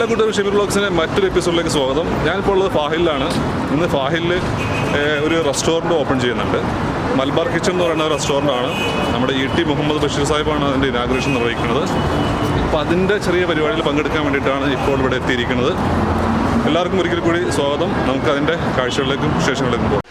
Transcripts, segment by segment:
എല്ലാ കൂട്ടരും ഷെമീർ വ്ളോഗ്സിൻ്റെ മറ്റൊരു എപ്പിസോഡിലേക്ക് സ്വാഗതം. ഞാനിപ്പോൾ ഉള്ളത് ഫാഹിലിലാണ്. ഇന്ന് ഫാഹിലിൽ ഒരു റെസ്റ്റോറൻറ്റ് ഓപ്പൺ ചെയ്യുന്നുണ്ട്. മലബാർ കിച്ചൺ എന്ന് പറയുന്ന ഒരു റെസ്റ്റോറൻ്റാണ്. നമ്മുടെ ET മുഹമ്മദ് ബഷീർ സാഹിബാണ് അതിൻ്റെ ഇനാഗുറേഷൻ നിർവഹിക്കുന്നത്. അപ്പോൾ അതിൻ്റെ ചെറിയ പരിപാടിയിൽ പങ്കെടുക്കാൻ വേണ്ടിയിട്ടാണ് ഇപ്പോൾ ഇവിടെ എത്തിയിരിക്കുന്നത്. എല്ലാവർക്കും ഒരിക്കൽ കൂടി സ്വാഗതം. നമുക്ക് അതിൻ്റെ കാഴ്ചകളിലേക്കും വിശേഷങ്ങളിലേക്കും പോകാം.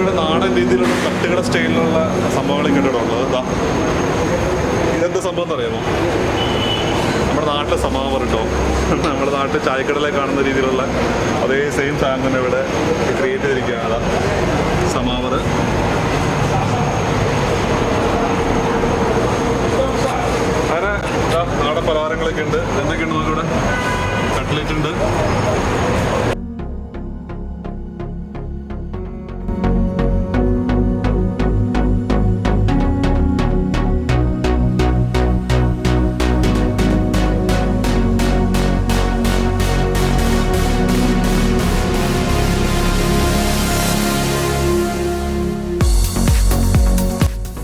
ഇവിടെ നാടൻ രീതിയിലുള്ള തട്ടുകട സ്റ്റൈലിലുള്ള സംഭവങ്ങളും കിട്ടിയിട്ടുള്ളത്. ഇതെന്ത് സംഭവം എന്ന് അറിയാമോ? നമ്മുടെ നാട്ടിലെ സമാവർ കേട്ടോ. നമ്മുടെ നാട്ടിൽ ചായക്കടയിലെ കാണുന്ന രീതിയിലുള്ള അതേ സെയിം സാധനം തന്നെ ഇവിടെ ക്രിയേറ്റ് ചെയ്തിരിക്കുകയാണ്. അതാ സമാവർ. അങ്ങനെ നാടൻ പലഹാരങ്ങളൊക്കെ ഉണ്ട്. എന്തൊക്കെയുണ്ട് നമുക്കിവിടെ? കട്ട്ലേറ്റ് ഉണ്ട്.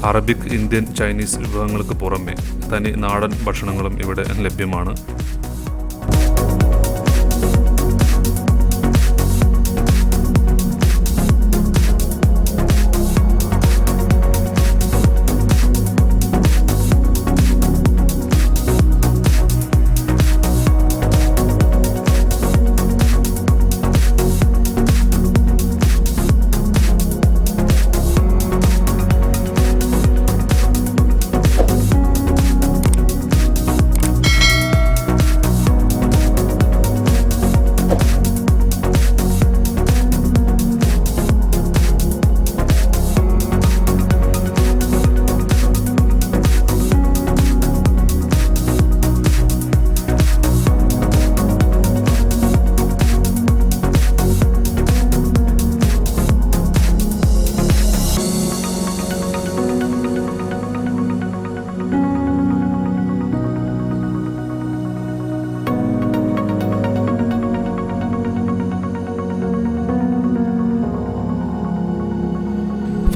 അറബിക്, ഇന്ത്യൻ, ചൈനീസ് വിഭവങ്ങൾക്ക് പുറമെ തനി നാടൻ ഭക്ഷണങ്ങളും ഇവിടെ ലഭ്യമാണ്.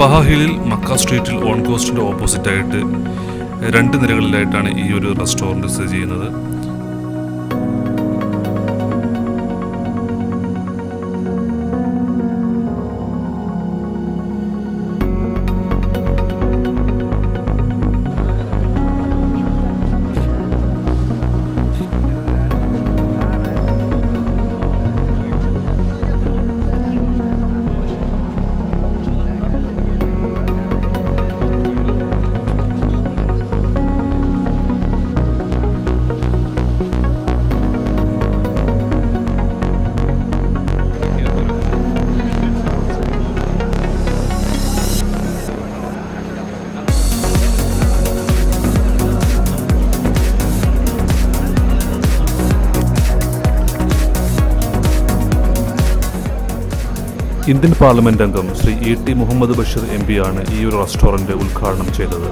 ഫഹാഹിലിൽ മക്ക സ്ട്രീറ്റിൽ ഓൺ കോസ്റ്റിൻ്റെ ഓപ്പോസിറ്റായിട്ട് 2 നിലകളിലായിട്ടാണ് ഈ ഒരു റെസ്റ്റോറൻറ്റ് സ്ഥിതി ചെയ്യുന്നത്. ഇന്ത്യൻ പാർലമെന്റ് അംഗം ശ്രീ ET മുഹമ്മദ് ബഷീർ MP ആണ് ഈ ഒരു റെസ്റ്റോറൻറ്റ് ഉദ്ഘാടനം ചെയ്തത്.